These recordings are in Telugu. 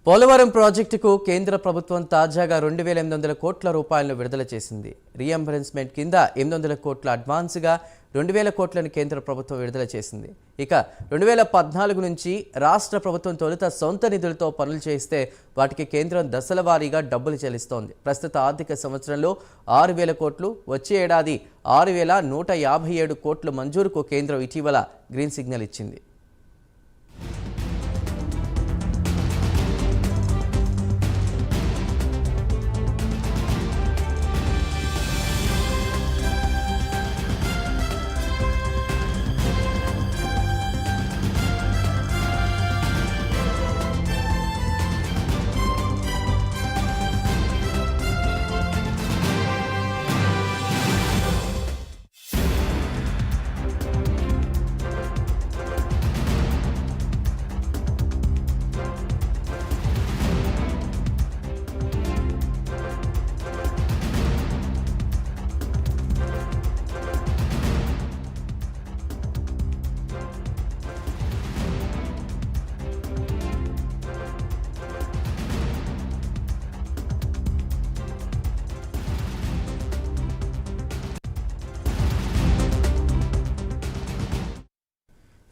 పోలవరం ప్రాజెక్టుకు కేంద్ర ప్రభుత్వం తాజాగా 2,800 కోట్ల రూపాయలను విడుదల చేసింది. రీఎంబర్స్మెంట్ కింద 800 కోట్ల అడ్వాన్స్గా 2,000 కోట్లను కేంద్ర ప్రభుత్వం విడుదల చేసింది. ఇక 2014 నుంచి రాష్ట్ర ప్రభుత్వం తొలుత సొంత నిధులతో పనులు చేస్తే వాటికి కేంద్రం దశల వారీగా డబ్బులు చెల్లిస్తోంది. ప్రస్తుత ఆర్థిక సంవత్సరంలో 6,000 కోట్లు, వచ్చే ఏడాది 6,157 కోట్ల మంజూరుకు కేంద్రం ఇటీవల గ్రీన్ సిగ్నల్ ఇచ్చింది.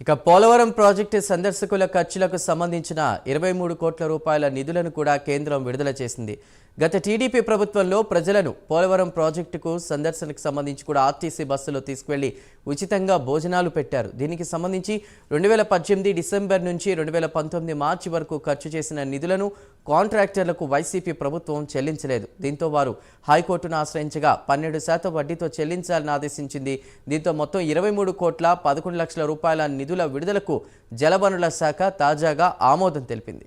ఇక పోలవరం ప్రాజెక్టు సందర్శకుల ఖర్చులకు సంబంధించిన 23 కోట్ల రూపాయల నిధులను కూడా కేంద్రం విడుదల చేసింది. గత టీడీపీ ప్రభుత్వంలో ప్రజలను పోలవరం ప్రాజెక్టుకు సందర్శనకు సంబంధించి కూడా ఆర్టీసీ బస్సులో తీసుకువెళ్లి ఉచితంగా భోజనాలు పెట్టారు. దీనికి సంబంధించి 2018 డిసెంబర్ నుంచి 2019 మార్చి వరకు ఖర్చు చేసిన నిధులను కాంట్రాక్టర్లకు వైసీపీ ప్రభుత్వం చెల్లించలేదు. దీంతో వారు హైకోర్టును ఆశ్రయించగా 12% వడ్డీతో చెల్లించాలని ఆదేశించింది. దీంతో మొత్తం 23 కోట్ల 11 లక్షల రూపాయల నిధుల విడుదలకు జలవనరుల శాఖ తాజాగా ఆమోదం తెలిపింది.